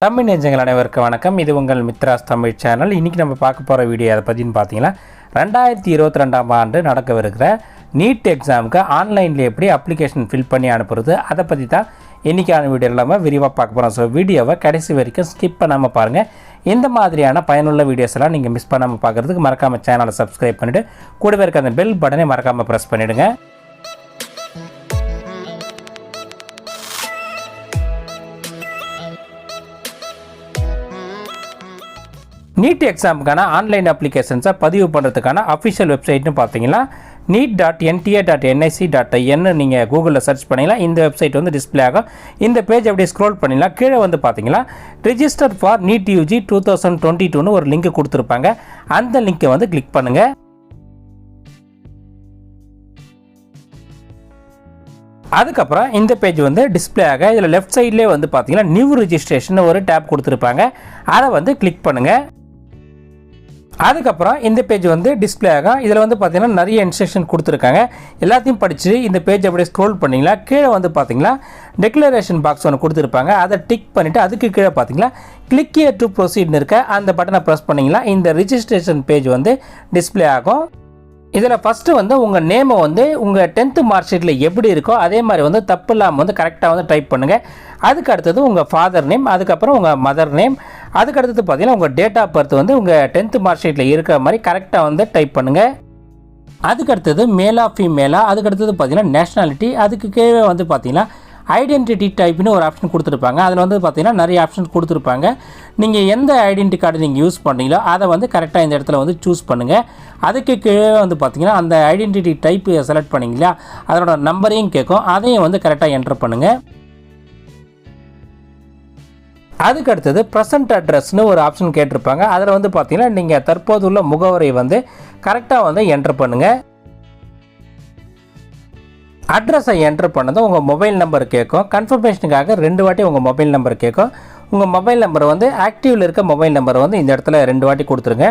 தமிழ் நெஞ்சங்கள் அனைவருக்கும் வணக்கம். இது உங்கள் மித்ராஸ் தமிழ் சேனல். இன்றைக்கி நம்ம பார்க்க போகிற வீடியோ அதை பற்றின்னு பார்த்தீங்கன்னா 2022ஆம் ஆண்டு நடக்கவிருக்கிற நீட் எக்ஸாமுக்கு ஆன்லைனில் எப்படி அப்ளிகேஷன் ஃபில் பண்ணி அனுப்புறது அதை பற்றி தான் இன்றைக்கான வீடியோ இல்லாமல் விரிவாக பார்க்க போகிறோம். ஸோ வீடியோவை கடைசி வரைக்கும் ஸ்கிப் பண்ணாமல் பாருங்கள். இந்த மாதிரியான பயனுள்ள வீடியோஸ் எல்லாம் நீங்கள் மிஸ் பண்ணாமல் பார்க்குறதுக்கு மறக்காமல் சேனலை சப்ஸ்கிரைப் பண்ணிவிட்டு கூடவே இருக்க அந்த பெல் பட்டனை மறக்காமல் ப்ரெஸ் பண்ணிவிடுங்க. நீட் எக்ஸாமுக்கான ஆன்லைன் அப்ளிகேஷன்ஸை பதிவு பண்ணுறதுக்கான அஃபிஷியல் வெப்சைட்னு பார்த்தீங்கன்னா neet.nta.nic.in நீங்கள் கூகுளில் சர்ச் பண்ணிங்கன்னா இந்த வெப்சைட் வந்து டிஸ்பிளே ஆகும். இந்த பேஜ் அப்படியே ஸ்க்ரோல் பண்ணிங்கன்னா கீழே வந்து பார்த்தீங்கன்னா ரிஜிஸ்டர் ஃபார் நீட் யூஜி 2022ன்னு ஒரு லிங்க் கொடுத்துருப்பாங்க. அந்த லிங்க்கை வந்து கிளிக் பண்ணுங்கள். அதுக்கப்புறம் இந்த பேஜ் வந்து டிஸ்பிளே ஆக இதில் லெஃப்ட் சைட்லேயே வந்து பார்த்தீங்கன்னா நியூ ரிஜிஸ்ட்ரேஷன் ஒரு டேப் கொடுத்துருப்பாங்க. அதை வந்து கிளிக் பண்ணுங்கள். அதுக்கப்புறம் இந்த பேஜ் வந்து டிஸ்பிளே ஆகும். இதில் வந்து பார்த்தீங்கன்னா நிறைய இன்ஸ்ட்ரக்ஷன் கொடுத்துருக்காங்க. எல்லாத்தையும் படித்து இந்த பேஜ் அப்படியே ஸ்க்ரோல் பண்ணிங்களா கீழே வந்து பார்த்தீங்கன்னா டெக்ளரேஷன் பாக்ஸ் ஒன்று கொடுத்துருப்பாங்க. அதை டிக் பண்ணிவிட்டு அதுக்கு கீழே பார்த்தீங்கன்னா கிளிக் ஹியர் டு ப்ரொசீட்னு இருக்க அந்த பட்டனை ப்ரெஸ் பண்ணிங்களா இந்த ரிஜிஸ்ட்ரேஷன் பேஜ் வந்து டிஸ்பிளே ஆகும். இதில் ஃபஸ்ட்டு வந்து உங்கள் நேமை வந்து உங்கள் 10th மார்க் ஷீட்டில் எப்படி இருக்கோ அதே மாதிரி வந்து தப்பு இல்லாமல் வந்து கரெக்டாக வந்து டைப் பண்ணுங்கள். அதுக்கு அடுத்தது உங்கள் ஃபாதர் நேம், அதுக்கப்புறம் உங்கள் மதர் நேம், அதுக்கு அடுத்தது பார்த்தீங்கன்னா உங்கள் டேட் ஆஃப் பர்த் வந்து உங்கள் 10th மார்க் ஷீட்டில் இருக்கிற மாதிரி கரெக்டாக வந்து டைப் பண்ணுங்கள். அதுக்கு அடுத்தது மேலா ஃபீமேலா, அதுக்கு அடுத்தது பார்த்தீங்கன்னா நேஷ்னாலிட்டி, அதுக்கு கீழே வந்து பார்த்தீங்கன்னா ஐடென்டிட்டி டைப்னு ஒரு ஆப்ஷன் கொடுத்துருப்பாங்க. அதில் வந்து பார்த்தீங்கன்னா நிறைய ஆப்ஷன்ஸ் கொடுத்துருப்பாங்க. நீங்கள் எந்த ஐடென்டி கார்டு நீங்கள் யூஸ் பண்ணுறீங்களோ அதை வந்து கரெக்டாக இந்த இடத்துல வந்து சூஸ் பண்ணுங்கள். அதுக்கு கீழே வந்து பார்த்தீங்கன்னா அந்த ஐடென்டிட்டி டைப் செலக்ட் பண்ணிங்களா அதனோட நம்பரையும் கேட்கும், அதையும் வந்து கரெக்டாக என்டர் பண்ணுங்கள். அதுக்கு அடுத்தது ப்ரெசன்ட் அட்ரஸ்னு ஒரு ஆப்ஷன் கேட்டிருப்பாங்க. அதில் வந்து பார்த்தீங்கன்னா நீங்கள் தற்போதுள்ள முகவரை வந்து கரெக்டாக வந்து என்டர் பண்ணுங்கள். அட்ரஸை என்டர் பண்ணதும் உங்கள் மொபைல் நம்பர் கேட்கும். கன்ஃபர்மேஷனுக்காக 2 வாட்டி உங்கள் மொபைல் நம்பர் கேட்கும். உங்கள் மொபைல் நம்பர் வந்து ஆக்டிவில் இருக்க மொபைல் நம்பர் வந்து இந்த இடத்துல 2 வாட்டி கொடுத்துருங்க.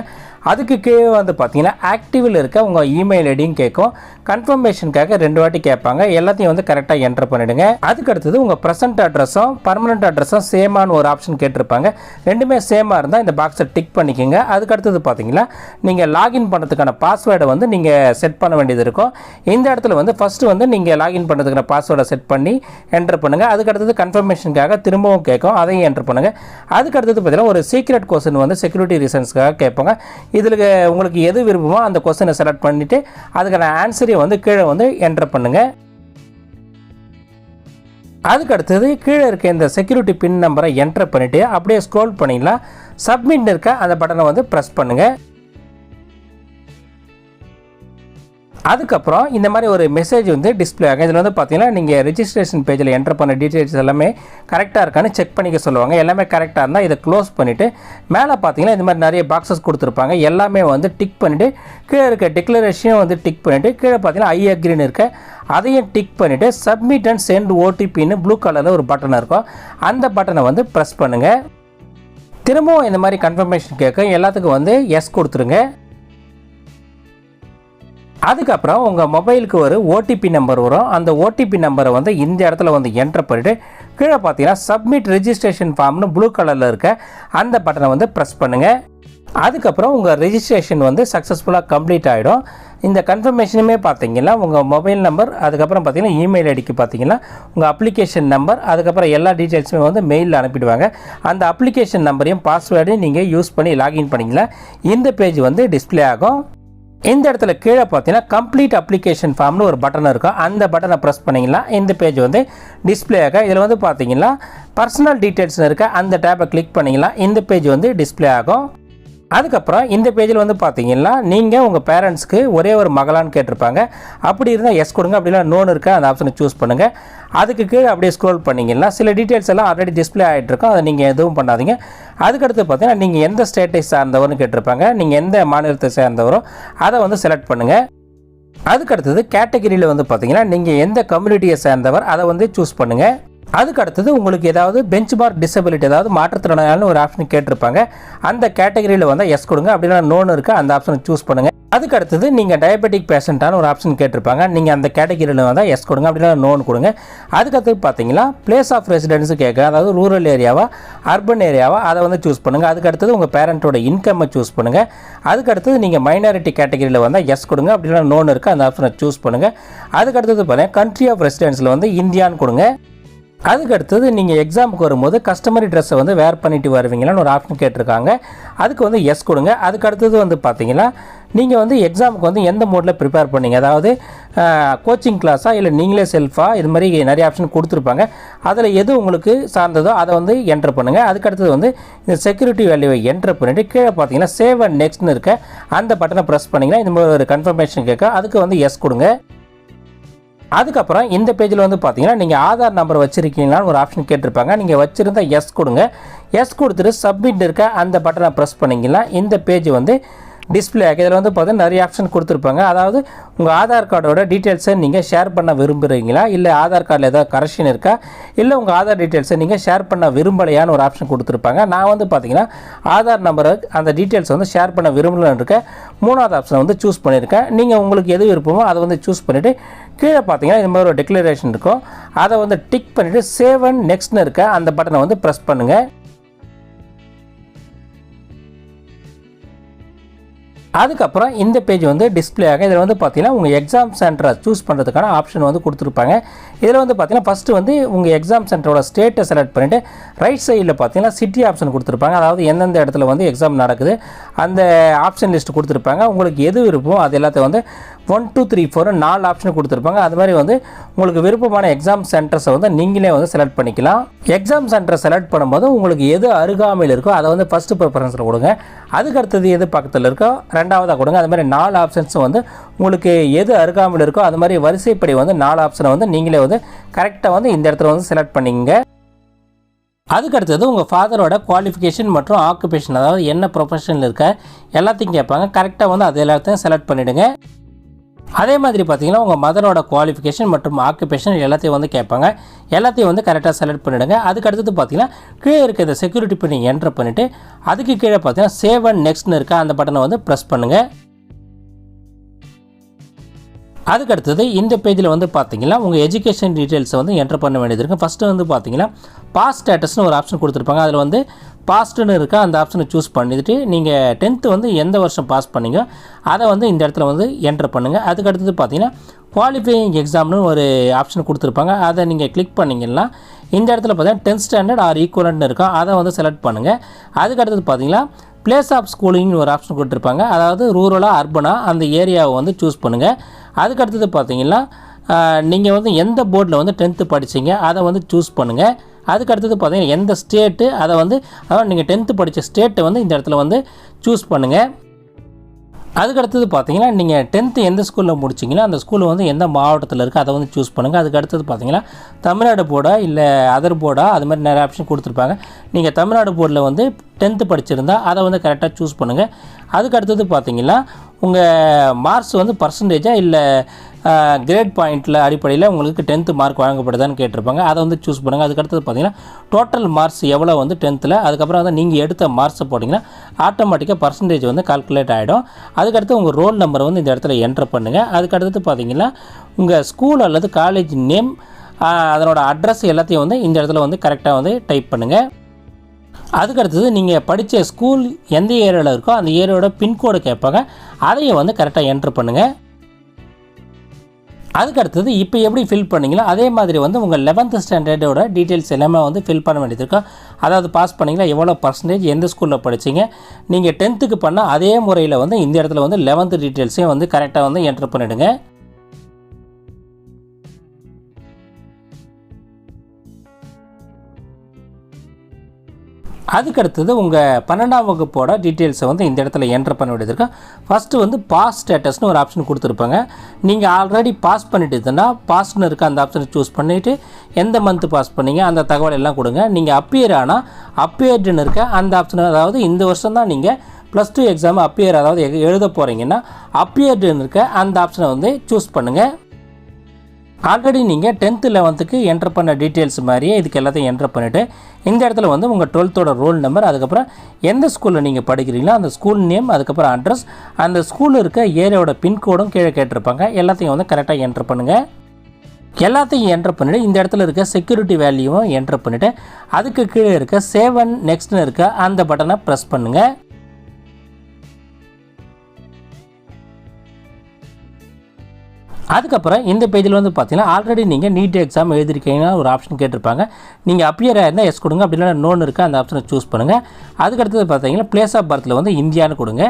அதுக்கு கீழே வந்து பார்த்தீங்கன்னா ஆக்டிவில் இருக்க உங்கள் இமெயில் ஐடியும் கேட்கும். கன்ஃபர்மேஷனுக்காக 2 வாட்டி கேட்பாங்க. எல்லாத்தையும் வந்து கரெக்டாக என்டர் பண்ணிவிடுங்க. அதுக்கு அடுத்தது உங்கள் ப்ரெசன்ட் அட்ரஸும் பர்மனெண்ட் அட்ரஸும் சேமான ஒரு ஆப்ஷன் கேட்டிருப்பாங்க. ரெண்டுமே சேமாக இருந்தால் இந்த பாக்ஸை டிக் பண்ணிக்கோங்க. அதுக்கு அடுத்தது பார்த்தீங்கன்னா நீங்கள் லாகின் பண்ணுறதுக்கான பாஸ்வேர்டை வந்து நீங்கள் செட் பண்ண வேண்டியது இருக்கும். இந்த இடத்துல வந்து ஃபஸ்ட்டு வந்து நீங்கள் லாகின் பண்ணுறதுக்கான பாஸ்வேர்டை செட் பண்ணி என்டர் பண்ணுங்கள். அதுக்கு அடுத்தது கன்ஃபர்மேஷனுக்காக திரும்பவும் கேட்கும், அதையும் என்டர் பண்ணுங்கள். அதுக்கு அடுத்தது பார்த்தீங்கன்னா ஒரு சீக்ரெட் கொஸ்டின் வந்து செக்யூரிட்டி ரீசன்ஸ்க்காக கேட்பாங்க. இதில் உங்களுக்கு எது விருப்பமோ அந்த கொஸ்டினை செலக்ட் பண்ணிவிட்டு அதுக்கான ஆன்சரை வந்து கீழே வந்து என்டர் பண்ணுங்கள். அதுக்கு அடுத்தது கீழே இருக்க இந்த செக்யூரிட்டி பின் நம்பரை என்டர் பண்ணிவிட்டு அப்படியே ஸ்க்ரோல் பண்ணிக்கலாம். சப்மிட் இருக்க அந்த பட்டனை வந்து ப்ரெஸ் பண்ணுங்கள். அதுக்கப்புறம் இந்த மாதிரி ஒரு மெசேஜ் வந்து டிஸ்பிளே ஆகும். இதில் வந்து பார்த்தீங்கன்னா நீங்கள் ரிஜிஸ்ட்ரேஷன் பேஜில் என்டர் பண்ண டீட்டெயில்ஸ் எல்லாமே கரெக்டாக இருக்கான்னு செக் பண்ணிக்க சொல்லுவாங்க. எல்லாமே கரெக்டாக இருந்தால் இதை க்ளோஸ் பண்ணிவிட்டு மேலே பார்த்தீங்கன்னா இந்த மாதிரி நிறைய பாக்ஸஸ் கொடுத்துருப்பாங்க. எல்லாமே வந்து டிக் பண்ணிவிட்டு கீழே இருக்க டிக்ளரேஷனையும் வந்து டிக் பண்ணிவிட்டு கீழே பார்த்தீங்கன்னா ஐ அக்ரின்னு இருக்க அதையும் டிக் பண்ணிவிட்டு சப்மிட் அண்ட் சென்ட் ஓடிபின்னு ப்ளூ கலரில் ஒரு பட்டன் இருக்கும். அந்த பட்டனை வந்து ப்ரெஸ் பண்ணுங்கள். திரும்பவும் இந்த மாதிரி கன்ஃபர்மேஷன் கேட்க எல்லாத்துக்கும் வந்து எஸ் கொடுத்துருங்க. அதுக்கப்புறம் உங்கள் மொபைலுக்கு ஒரு ஓடிபி நம்பர் வரும். அந்த ஓடிபி நம்பரை வந்து இந்த இடத்துல வந்து என்டர் பண்ணிவிட்டு கீழே பார்த்தீங்கன்னா சப்மிட் ரெஜிஸ்ட்ரேஷன் ஃபார்ம்னு ப்ளூ கலரில் இருக்க அந்த பட்டனை வந்து ப்ரெஸ் பண்ணுங்கள். அதுக்கப்புறம் உங்கள் ரெஜிஸ்ட்ரேஷன் வந்து சக்ஸஸ்ஃபுல்லாக கம்ப்ளீட் ஆகிடும். இந்த கன்ஃபர்மேஷனுமே பார்த்தீங்கன்னா உங்கள் மொபைல் நம்பர், அதுக்கப்புறம் பார்த்தீங்கன்னா இமெயில் ஐடிக்கு பார்த்தீங்கன்னா உங்கள் அப்ளிகேஷன் நம்பர், அதுக்கப்புறம் எல்லா டீட்டெயில்ஸுமே வந்து மெயிலில் அனுப்பிடுவாங்க. அந்த அப்ளிகேஷன் நம்பரையும் பாஸ்வேர்டையும் நீங்கள் யூஸ் பண்ணி லாகின் பண்ணிங்களா இந்த பேஜ் வந்து டிஸ்பிளே ஆகும். இந்த இடத்துல கீழே பார்த்தீங்கன்னா கம்ப்ளீட் அப்ளிகேஷன் ஃபார்ம்னு ஒரு பட்டன் இருக்கும். அந்த பட்டனை ப்ரெஸ் பண்ணிங்கன்னா இந்த பேஜ் வந்து டிஸ்பிளே ஆகும். இதில் வந்து பார்த்தீங்கன்னா பர்சனல் டீட்டெயில்ஸ்னு இருக்க அந்த டேப்பை கிளிக் பண்ணிங்கன்னா இந்த பேஜ் வந்து டிஸ்பிளே ஆகும். அதுக்கப்புறம் இந்த பேஜில் வந்து பார்த்தீங்கன்னா நீங்கள் உங்கள் பேரண்ட்ஸ்க்கு ஒரே ஒரு மகளான்னு கேட்டிருப்பாங்க. அப்படி இருந்தால் எஸ் கொடுங்க, அப்படின்னா நோன்னு இருக்க அந்த ஆப்ஷனை சூஸ் பண்ணுங்கள். அதுக்கு கீழே அப்படியே ஸ்க்ரோல் பண்ணிங்கன்னா சில டீட்டெயில்ஸ் எல்லாம் ஆல்ரெடி டிஸ்பிளே ஆகிட்டு இருக்கும். அதை நீங்கள் எதுவும் பண்ணாதீங்க. அதுக்கடுத்து பார்த்தீங்கன்னா நீங்கள் எந்த ஸ்டேட்டை சார்ந்தவர்னு கேட்டிருப்பாங்க. நீங்கள் எந்த மாநிலத்தை சேர்ந்தவரோ அதை வந்து செலக்ட் பண்ணுங்கள். அதுக்கடுத்தது கேட்டகிரியில் வந்து பார்த்தீங்கன்னா நீங்கள் எந்த கம்யூனிட்டியை சேர்ந்தவர் அதை வந்து சூஸ் பண்ணுங்கள். அதுக்கு அடுத்தது உங்களுக்கு ஏதாவது பெஞ்ச் மார்க் டிசபிலிட்டி, ஏதாவது மாற்றுத்திறனாளின்னு ஒரு ஆப்ஷன் கேட்டிருப்பாங்க. அந்த கேட்டகரியில் வந்து எஸ் கொடுங்க. அப்படின்னா நோன் இருக்குது, அந்த ஆப்ஷனை சூஸ் பண்ணுங்கள். அதுக்கு அடுத்தது நீங்கள் டயபெட்டிக் பேஷண்ட்டான ஒரு ஆப்ஷன் கேட்டிருப்பாங்க. நீங்கள் அந்த கேட்டகரியில் வந்து எஸ் கொடுங்க, அப்படின்னா நோன் கொடுங்க. அதுக்கடுத்து பார்த்தீங்கன்னா பிளேஸ் ஆஃப் ரெசிடென்ஸு கேட்க, அதாவது ரூரல் ஏரியாவா அர்பன் ஏரியாவா அதை வந்து சூஸ் பண்ணுங்கள். அதுக்கு அடுத்தது உங்கள் பேரண்ட்டோட இன்கம்மை சூஸ் பண்ணுங்கள். அதுக்கு அடுத்தது நீங்கள் மைனாரிட்டி கேட்டகரியில் வந்து எஸ் கொடுங்க, அப்படின்னா நோன் இருக்குது, அந்த ஆப்ஷனை சூஸ் பண்ணுங்கள். அதுக்கு அடுத்தது பார்த்தீங்கன்னா கண்ட்ரி ஆஃப் ரெசிடென்ஸில் வந்து இந்தியான்னு கொடுங்க. அதுக்கு அடுத்தது நீங்கள் எக்ஸாமுக்கு வரும்போது கஸ்டமரி ட்ரெஸ்ஸை வந்து வேர் பண்ணிட்டு வருவீங்களான்னு ஒரு ஆப்ஷன் கேட்டிருக்காங்க. அதுக்கு வந்து எஸ் கொடுங்க. அதுக்கு அடுத்தது வந்து பார்த்தீங்கன்னா நீங்கள் வந்து எக்ஸாமுக்கு வந்து எந்த மோடில் ப்ரிப்பேர் பண்ணீங்க, அதாவது கோச்சிங் கிளாஸாக இல்லை நீங்களே செல்ஃபாக, இது மாதிரி நிறைய ஆப்ஷன் கொடுத்துருப்பாங்க. அதில் எது உங்களுக்கு சார்ந்ததோ அதை வந்து என்ட்ரு பண்ணுங்கள். அதுக்கு அடுத்தது வந்து இந்த செக்யூரிட்டி வேல்யூவை என்ட்ரு பண்ணிவிட்டு கீழே பார்த்தீங்கன்னா சேவ் அண்ட் நெக்ஸ்ட்னு இருக்க அந்த பட்டனை ப்ரெஸ் பண்ணிங்கன்னா இந்த மாதிரி ஒரு கன்ஃபர்மேஷன் கேட்க, அதுக்கு வந்து எஸ் கொடுங்க. அதுக்கப்புறம் இந்த பேஜில் வந்து பார்த்தீங்கன்னா நீங்கள் ஆதார் நம்பர் வச்சுருக்கீங்களான்னு ஒரு ஆப்ஷன் கேட்டிருப்பாங்க. நீங்கள் வச்சுருந்தா எஸ் கொடுங்க. எஸ் கொடுத்துட்டு சப்மிட் இருக்க அந்த பட்டனை ப்ரெஸ் பண்ணிங்கன்னா இந்த பேஜ் வந்து டிஸ்பிளே ஆகி இதில் வந்து பார்த்தீங்கன்னா நிறைய ஆப்ஷன் கொடுத்துருப்பாங்க. அதாவது உங்கள் ஆதார் கார்டோட டீட்டெயில்ஸை நீங்கள் ஷேர் பண்ண விரும்புகிறீங்களா, இல்லை ஆதார் கார்டில் ஏதாவது கரெக்ஷன் இருக்கா, இல்லை உங்கள் ஆதார் டீட்டெயில்ஸை நீங்கள் ஷேர் பண்ண விரும்பலையான்னு ஒரு ஆப்ஷன் கொடுத்துருப்பாங்க. நான் வந்து பார்த்தீங்கன்னா ஆதார் நம்பரை அந்த டீட்டெயில்ஸை வந்து ஷேர் பண்ண விரும்பலன்னு இருக்க மூணாவது ஆப்ஷனை வந்து சூஸ் பண்ணியிருக்கேன். நீங்கள் உங்களுக்கு எது விருப்பமோ அதை வந்து சூஸ் பண்ணிவிட்டு கீழே பார்த்தீங்கன்னா இந்த மாதிரி ஒரு டிக்ளரேஷன் இருக்கும், அதை வந்து டிக் பண்ணிவிட்டு சேவ் அண்ட் நெக்ஸ்ட்னு இருக்க அந்த பட்டனை வந்து ப்ரெஸ் பண்ணுங்கள். அதுக்கப்புறம் இந்த பேஜ் வந்து டிஸ்பிளே ஆக இதில் வந்து பார்த்தீங்கன்னா உங்கள் எக்ஸாம் சென்டரை சூஸ் பண்ணுறதுக்கான ஆப்ஷன் வந்து கொடுத்துருப்பாங்க. இதில் வந்து பார்த்தீங்கன்னா ஃபஸ்ட்டு வந்து உங்கள் எக்ஸாம் சென்டரோட ஸ்டேட்டை செலக்ட் பண்ணிவிட்டு ரைட் சைடில் பார்த்தீங்கன்னா சிட்டி ஆப்ஷன் கொடுத்துருப்பாங்க. அதாவது எந்தெந்த இடத்துல வந்து எக்ஸாம் நடக்குது அந்த ஆப்ஷன் லிஸ்ட் கொடுத்துருப்பாங்க. உங்களுக்கு எது விருப்பமோ அது எல்லாத்தையும் வந்து 1 2 3 4 4 ஆப்ஷன் கொடுத்துருப்பாங்க. அது மாதிரி வந்து உங்களுக்கு விருப்பமான எக்ஸாம் சென்டர்ஸை வந்து நீங்களே வந்து செலக்ட் பண்ணிக்கலாம். எக்ஸாம் சென்டரை செலக்ட் பண்ணும்போது உங்களுக்கு எது அருகாமையில் இருக்கோ அதை வந்து ஃபஸ்ட்டு ப்ரிஃபரன்ஸில் கொடுங்க. அதுக்கு அடுத்தது எது பக்கத்தில் இருக்கோ ரெண்டாவதாக கொடுங்க. அது மாதிரி 4 ஆப்ஷன்ஸும் வந்து உங்களுக்கு எது அருகாமையில் இருக்கோ அது மாதிரி வரிசைப்படி வந்து 4 ஆப்ஷனை வந்து நீங்களே வந்து கரெக்டாக வந்து இந்த இடத்துல வந்து செலக்ட் பண்ணிங்க. அதுக்கு அடுத்தது உங்கள் ஃபாதரோட குவாலிஃபிகேஷன் மற்றும் ஆக்குபேஷன், அதாவது என்ன ப்ரொஃபஷனில் இருக்க எல்லாத்தையும் கேட்பாங்க. கரெக்டாக வந்து அது எல்லாத்தையும் செலக்ட் பண்ணிவிடுங்க. அதே மாதிரி பார்த்தீங்கன்னா உங்கள் மதரோட குவாலிஃபிகேஷன் மற்றும் ஆக்குபேஷன் எல்லாத்தையும் வந்து கேட்பாங்க. எல்லாத்தையும் வந்து கரெக்டாக செலக்ட் பண்ணிவிடுங்க. அதுக்கு அடுத்தது பார்த்தீங்கன்னா கீழே இருக்க இந்த செக்யூரிட்டி பின் என்ட்ரு பண்ணிவிட்டு அதுக்கு கீழே பார்த்தீங்கன்னா சேவ் அண்ட் நெக்ஸ்ட்னு இருக்க அந்த பட்டனை வந்து ப்ரெஸ் பண்ணுங்கள். அதுக்கு அடுத்தது இந்த பேஜில் வந்து பார்த்தீங்கன்னா உங்கள் எஜுகேஷன் டீட்டெயில்ஸை வந்து என்ட்ரு பண்ண வேண்டியது இருக்குது. ஃபஸ்ட்டு வந்து பார்த்தீங்கன்னா பாஸ் ஸ்டேட்டஸ்னு ஒரு ஆப்ஷன் கொடுத்துருப்பாங்க. அதில் வந்து பாஸ்ட்டுன்னு இருக்க அந்த ஆப்ஷனை சூஸ் பண்ணிவிட்டு நீங்கள் 10th வந்து எந்த வருஷம் பாஸ் பண்ணீங்க அதை வந்து இந்த இடத்துல வந்து என்ட்ரு பண்ணுங்கள். அதுக்கு அடுத்தது பார்த்தீங்கன்னா குவாலிஃபையிங் எக்ஸாம்னு ஒரு ஆப்ஷன் கொடுத்துருப்பாங்க. அதை நீங்கள் கிளிக் பண்ணிங்கன்னா இந்த இடத்துல பார்த்தீங்கன்னா 10th ஸ்டாண்டர்ட் ஆர் ஈக்குவலன்ட்னு இருக்கும், அதை வந்து செலக்ட் பண்ணுங்கள். அதுக்கு அடுத்தது பார்த்தீங்கன்னா பிளேஸ் ஆஃப் ஸ்கூலிங்னு ஒரு ஆப்ஷன் கொடுத்துருப்பாங்க. அதாவது ரூரலாக அர்பனாக அந்த ஏரியாவை வந்து சூஸ் பண்ணுங்கள். அதுக்கு அடுத்தது பார்த்தீங்கன்னா நீங்கள் வந்து எந்த போர்டில் வந்து 10th படிச்சிங்க அதை வந்து சூஸ் பண்ணுங்கள். அதுக்கு அடுத்தது பார்த்தீங்கன்னா எந்த ஸ்டேட்டு அதை வந்து அதாவது நீங்கள் 10th படித்த ஸ்டேட்டை வந்து இந்த இடத்துல வந்து சூஸ் பண்ணுங்கள். அதுக்கு அடுத்தது பார்த்தீங்கன்னா நீங்கள் 10th எந்த ஸ்கூலில் முடிச்சிங்களோ அந்த ஸ்கூலில் வந்து எந்த மாவட்டத்தில் இருக்குது அதை வந்து சூஸ் பண்ணுங்கள். அதுக்கு அடுத்தது பார்த்தீங்கன்னா தமிழ்நாடு போர்டா இல்லை அதர் போர்டா அது மாதிரி நிறைய ஆப்ஷன் கொடுத்துருப்பாங்க. நீங்கள் தமிழ்நாடு போர்டில் வந்து 10th படிச்சிருந்தா அதை வந்து கரெக்டாக சூஸ் பண்ணுங்கள். அதுக்கு அடுத்தது பார்த்தீங்கன்னா உங்கள் மார்க்ஸ் வந்து பர்சன்டேஜாக இல்லை கிரேட் பாயிண்டில் அடிப்படையில் உங்களுக்கு 10th மார்க் வழங்கப்படுதான்னு கேட்டிருப்பாங்க. அதை வந்து சூஸ் பண்ணுங்கள். அதுக்கடுத்தது பார்த்தீங்கன்னா டோட்டல் மார்க்ஸ் எவ்வளோ வந்து 10th, அதுக்கப்புறம் வந்து நீங்கள் எடுத்த மார்க்ஸை போட்டிங்கன்னா ஆட்டோமேட்டிக்காக பர்சன்டேஜ் வந்து கால்குலேட் ஆகிடும். அதுக்கடுத்து உங்கள் ரோல் நம்பரை வந்து இந்த இடத்துல என்ட்ரு பண்ணுங்கள். அதுக்கடுத்து பார்த்தீங்கன்னா உங்கள் ஸ்கூல் அல்லது காலேஜ் நேம் அதனோட அட்ரஸ் எல்லாத்தையும் வந்து இந்த இடத்துல வந்து கரெக்டாக வந்து டைப் பண்ணுங்கள். அதுக்கடுத்தது நீங்கள் படித்த ஸ்கூல் எந்த ஏரியாவில் இருக்கோ அந்த ஏரியாவோட பின்கோடு கேட்பாங்க, அதையும் வந்து கரெக்டாக என்ட்ரு பண்ணுங்கள். அதுக்கடுத்தது இப்போ எப்படி ஃபில் பண்ணிங்களோ அதே மாதிரி வந்து உங்கள் 11th ஸ்டாண்டர்டோட டீட்டெயில்ஸ் எல்லாமே வந்து ஃபில் பண்ண வேண்டியது இருக்கும். அதாவது பாஸ் பண்ணிங்களா, எவ்வளோ பர்சன்டேஜ், எந்த ஸ்கூலில் படிச்சிங்க, நீங்கள் 10th பண்ணால் அதே முறையில் வந்து இந்த இடத்துல வந்து 11th டீட்டெயில்ஸையும் வந்து கரெக்டாக வந்து என்ட்ரு பண்ணிவிடுங்க. அதுக்கடுத்தது உங்கள் 12ஆம் வகுப்போட டீட்டெயில்ஸை வந்து இந்த இடத்துல என்ட்ரு பண்ண வேண்டியது இருக்கும். ஃபஸ்ட்டு வந்து பாஸ் ஸ்டேட்டஸ்னு ஒரு ஆப்ஷன் கொடுத்துருப்பாங்க. நீங்கள் ஆல்ரெடி பாஸ் பண்ணிட்டுதுன்னா பாஸ்ன்னு இருக்க அந்த ஆப்ஷனை சூஸ் பண்ணிவிட்டு எந்த மந்த்து பாஸ் பண்ணீங்க அந்த தகவல் எல்லாம் கொடுங்க. நீங்கள் அப்பியர் ஆனால் அப்பியர்டுன்னு இருக்க அந்த ஆப்ஷன், அதாவது இந்த வருஷம் தான் நீங்கள் +2 எக்ஸாம் அப்பியர் அதாவது எழுத போகிறீங்கன்னா அப்பியர்டுன்னு இருக்க அந்த ஆப்ஷனை வந்து சூஸ் பண்ணுங்கள். ஆல்ரெடி நீங்கள் 10th 11க்கு என்டர் பண்ண டீட்டெயில்ஸ் மாதிரியே இதுக்கு எல்லாத்தையும் என்டர் பண்ணிவிட்டு இந்த இடத்துல வந்து உங்கள் 12th ரோல் நம்பர், அதுக்கப்புறம் எந்த ஸ்கூலில் நீங்கள் படிக்கிறீங்களோ அந்த ஸ்கூல் நேம், அதுக்கப்புறம் அட்ரஸ், அந்த ஸ்கூலில் இருக்க ஏரியாவோட பின்கோடும் கீழே கேட்டிருப்பாங்க. எல்லாத்தையும் வந்து கரெக்டாக என்டர் பண்ணுங்கள். எல்லாத்தையும் என்டர் பண்ணிவிட்டு இந்த இடத்துல இருக்க செக்யூரிட்டி வேல்யூவும் என்டர் பண்ணிவிட்டு அதுக்கு கீழே இருக்க சேவ் அண்ட் நெக்ஸ்ட்னு இருக்க அந்த பட்டனை ப்ரெஸ் பண்ணுங்கள். அதுக்கப்புறம் இந்த பேஜில் வந்து பார்த்தீங்கன்னா ஆல்ரெடி நீங்கள் நீட் எக்ஸாம் எழுதிருக்கீங்கன்னா ஒரு ஆப்ஷன் கேட்டிருப்பாங்க. நீங்கள் அப்பியர் ஆயிருந்தால் எஸ் கொடுங்க, அப்படி இல்லைனா நோன் இருக்குது அந்த ஆப்ஷனை சூஸ் பண்ணுங்கள். அதுக்கடுத்தது பார்த்தீங்கன்னா பிளேஸ் ஆஃப் பர்த்தில் வந்து இந்தியான்னு கொடுங்க.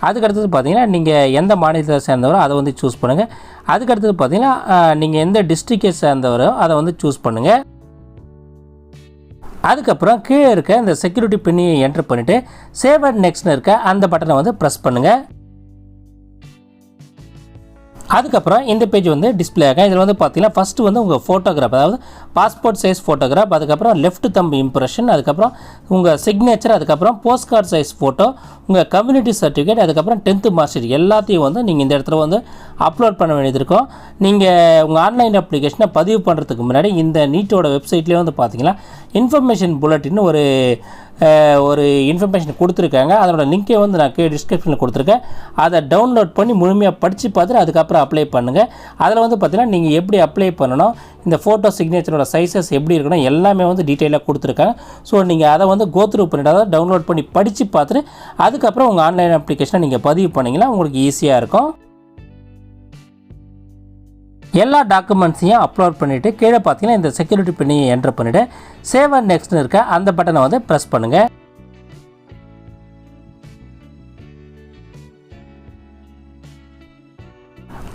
அதுக்கடுத்தது பார்த்தீங்கன்னா நீங்கள் எந்த மாநிலத்தை சேர்ந்தவரோ அதை வந்து சூஸ் பண்ணுங்கள். அதுக்கடுத்தது பார்த்தீங்கன்னா நீங்கள் எந்த டிஸ்ட்ரிக்டை சேர்ந்தவரோ அதை வந்து சூஸ் பண்ணுங்கள். அதுக்கப்புறம் கீழே இருக்க இந்த செக்யூரிட்டி பின்னியை என்டர் பண்ணிவிட்டு சேவ் அண்ட் நெக்ஸ்ட்னு இருக்க அந்த பட்டனை வந்து ப்ரெஸ் பண்ணுங்கள். அதுக்கப்புறம் இந்த பேஜ் வந்து டிஸ்பிளே ஆகும். இதில் வந்து பார்த்தீங்கன்னா ஃபஸ்ட்டு வந்து உங்கள் ஃபோட்டோகிராஃப், அதாவது பாஸ்போர்ட் சைஸ் ஃபோட்டோகிராஃப், அதுக்கப்புறம் லெஃப்ட் தம்பு இம்ப்ரெஷன், அதுக்கப்புறம் உங்கள் சிக்னேச்சர், அதுக்கப்புறம் போஸ்ட் கார்டு சைஸ் ஃபோட்டோ, உங்கள் கம்யூனிட்டி சர்டிஃபிகேட், அதுக்கப்புறம் 10th மார்க் ஷீட் எல்லாத்தையும் வந்து நீங்கள் இந்த இடத்துல வந்து அப்லோட் பண்ண வேண்டியது இருக்கும். நீங்கள் உங்கள் ஆன்லைன் அப்ளிகேஷனை பதிவு பண்ணுறதுக்கு முன்னாடி இந்த நீட்டோட வெப்சைட்லேயே வந்து பார்த்தீங்கன்னா இன்ஃபர்மேஷன் புல்லட்டின் ஒரு இன்ஃபர்மேஷன் கொடுத்துருக்காங்க. அதோட லிங்க்கே வந்து நான் டிஸ்கிரிப்ஷனில் கொடுத்துருக்கேன். அதை டவுன்லோட் பண்ணி முழுமையாக படித்து பார்த்துட்டு அதுக்கப்புறம் அப்ளை பண்ணுங்கள். அதில் வந்து பார்த்தீங்கன்னா நீங்கள் எப்படி அப்ளை பண்ணணும், இந்த ஃபோட்டோ சிக்னேச்சரோட சைஸஸ் எப்படி இருக்கணும் எல்லாமே வந்து டீட்டெயிலாக கொடுத்துருக்காங்க. ஸோ நீங்கள் அதை வந்து கோத்ரூ பண்ணிட்டு அதாவது டவுன்லோட் பண்ணி படித்து பார்த்துட்டு அதுக்கப்புறம் உங்கள் ஆன்லைன் அப்ளிகேஷனை நீங்கள் பதிவு பண்ணிங்கன்னா உங்களுக்கு ஈஸியாக இருக்கும். எல்லா டாக்குமெண்ட்ஸையும் அப்லோட் பண்ணிவிட்டு கீழே பார்த்தீங்கன்னா இந்த செக்யூரிட்டி பின்னையை என்டர் பண்ணிவிட்டு சேவ் அண்ட் நெக்ஸ்ட்னு இருக்க அந்த பட்டனை வந்து ப்ரெஸ் பண்ணுங்கள்.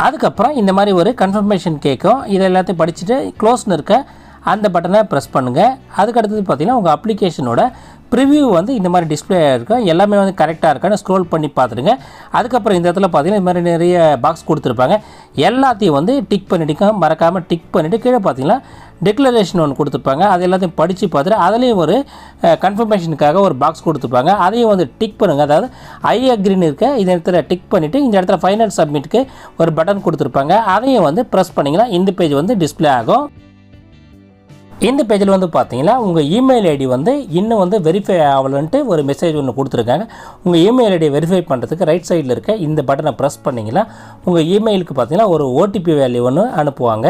அதுக்கப்புறம் இந்த மாதிரி ஒரு கன்ஃபர்மேஷன் கேட்கும். இதை எல்லாத்தையும் படிச்சுட்டு க்ளோஸ்னு இருக்க அந்த பட்டனை ப்ரெஸ் பண்ணுங்கள். அதுக்கடுத்தது பார்த்தீங்கன்னா உங்கள் அப்ளிகேஷனோட ப்ரிவியூ வந்து இந்த மாதிரி டிஸ்பிளே இருக்கும். எல்லாமே வந்து கரெக்டாக இருக்கான்னு ஸ்க்ரோல் பண்ணி பார்த்துடுங்க. அதுக்கப்புறம் இந்த இடத்துல பார்த்தீங்கன்னா இந்த மாதிரி நிறைய பாக்ஸ் கொடுத்துருப்பாங்க. எல்லாத்தையும் வந்து டிக் பண்ணிவிட்டு மறக்காமல் டிக் பண்ணிவிட்டு கீழே பார்த்தீங்கன்னா டிக்ளரேஷன் ஒன்று கொடுத்துருப்பாங்க. அது எல்லாத்தையும் படித்து பார்த்துட்டு அதுலேயும் ஒரு கன்ஃபர்மேஷனுக்காக ஒரு பாக்ஸ் கொடுத்துருப்பாங்க. அதையும் வந்து டிக் பண்ணுங்கள். அதாவது ஐ அக்ரின்னு இருக்க இந்த இடத்துல டிக் பண்ணிவிட்டு இந்த இடத்துல ஃபைனல் சப்மிட்டுக்கு ஒரு பட்டன் கொடுத்துருப்பாங்க. அதையும் வந்து ப்ரெஸ் பண்ணிங்கன்னா இந்த பேஜ் வந்து டிஸ்பிளே ஆகும். இந்த பேஜில் வந்து பார்த்தீங்கன்னா உங்கள் இமெயில் ஐடி வந்து இன்னும் வந்து வெரிஃபை ஆகலன்ட்டு ஒரு மெசேஜ் ஒன்று கொடுத்துருக்காங்க. உங்கள் இமெயில் ஐடியை வெரிஃபை பண்ணுறதுக்கு ரைட் சைடில் இருக்க இந்த பட்டனை ப்ரெஸ் பண்ணிங்கன்னா உங்கள் இமெயிலுக்கு பார்த்தீங்கன்னா ஒரு ஓடிபி வேல்யூ ஒன்று அனுப்புவாங்க.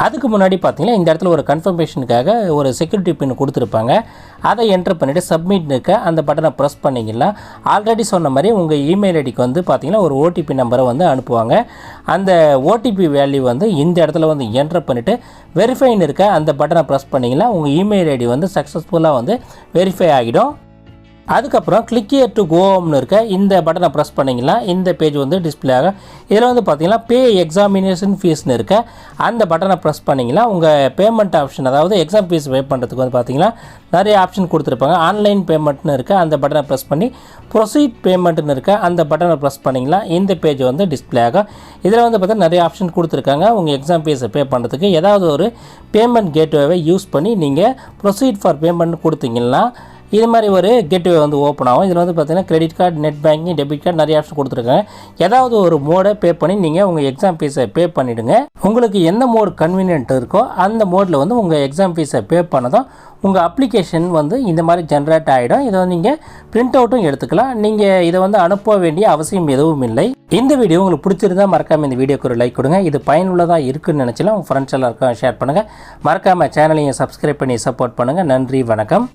அதுக்கு முன்னாடி பார்த்தீங்கன்னா இந்த இடத்துல ஒரு கன்ஃபர்மேஷனுக்காக ஒரு செக்யூரிட்டி பின் கொடுத்துருப்பாங்க. அதை என்டர் பண்ணிவிட்டு சப்மிட் இருக்க அந்த பட்டனை ப்ரெஸ் பண்ணிங்கன்னா ஆல்ரெடி சொன்ன மாதிரி உங்கள் இமெயில் ஐடிக்கு வந்து பார்த்தீங்கன்னா ஒரு ஓடிபி நம்பரை வந்து அனுப்புவாங்க. அந்த ஓடிபி வேல்யூ வந்து இந்த இடத்துல வந்து என்டர் பண்ணிவிட்டு வெரிஃபைன்னு இருக்க அந்த பட்டனை ப்ரெஸ் பண்ணிங்கன்னா உங்கள் இமெயில் ஐடி வந்து சக்ஸஸ்ஃபுல்லாக வந்து வெரிஃபை ஆகிடும். அதுக்கப்புறம் கிளிக் ஹியர் டு கோ ஹோம்னு இருக்க இந்த பட்டனை ப்ரெஸ் பண்ணிங்கன்னா இந்த பேஜ் வந்து டிஸ்பிளே ஆகும். இதில் வந்து பார்த்தீங்கன்னா பே எக்ஸாமினேஷன் ஃபீஸ்னு இருக்க அந்த பட்டனை ப்ரெஸ் பண்ணிங்கன்னா உங்கள் பேமெண்ட் ஆப்ஷன், அதாவது எக்ஸாம் ஃபீஸ் பே பண்ணுறதுக்கு வந்து பார்த்தீங்கன்னா நிறைய ஆப்ஷன் கொடுத்துருப்பாங்க. ஆன்லைன் பேமெண்ட்னு இருக்க அந்த பட்டனை ப்ரெஸ் பண்ணி ப்ரொசீட் பேமெண்ட்னு இருக்க அந்த பட்டனை ப்ரெஸ் பண்ணிங்கன்னா இந்த பேஜ் வந்து டிஸ்பிளே ஆகும். இதில் வந்து பார்த்தீங்கன்னா நிறைய ஆப்ஷன் கொடுத்துருக்காங்க. உங்கள் எக்ஸாம் ஃபீஸை பே பண்ணுறதுக்கு ஏதாவது ஒரு பேமெண்ட் கேட்வேவை யூஸ் பண்ணி நீங்கள் ப்ரொசீட் ஃபார் பேமெண்ட் கொடுத்தீங்கன்னா இது மாதிரி ஒரு கேட்வே வந்து ஓப்பன் ஆகும். இதில் வந்து பார்த்தீங்கன்னா credit card, net banking, debit card நிறைய ஆப்ஷன் கொடுத்துருக்காங்க. ஏதாவது ஒரு மோடை பே பண்ணி நீங்கள் உங்கள் எக்ஸாம் ஃபீஸை பே பண்ணிவிடுங்க. உங்களுக்கு எந்த மோடு கன்வீனியன்ட் இருக்கோ அந்த மோடில் வந்து உங்கள் எக்ஸாம் ஃபீஸை பே பண்ணதும் உங்கள் அப்ளிகேஷன் வந்து இந்த மாதிரி ஜென்ரேட் ஆகிடும். இதை வந்து நீங்கள் பிரிண்ட் அவுட்டும் எடுத்துக்கலாம். நீங்கள் இதை வந்து அனுப்ப வேண்டிய அவசியம் எதுவும் இல்லை. இந்த வீடியோ உங்களுக்கு பிடிச்சிருந்தால் மறக்காமல் இந்த வீடியோக்கு ஒரு லைக் கொடுங்க. இது பயனுள்ளதாக இருக்குன்னு நினச்சலாம் உங்கள் ஃப்ரெண்ட்ஸ் எல்லாருக்கும் ஷேர் பண்ணுங்கள். மறக்காமல் சேனலையும் சப்ஸ்கிரைப் பண்ணி சப்போர்ட் பண்ணுங்கள். நன்றி, வணக்கம்.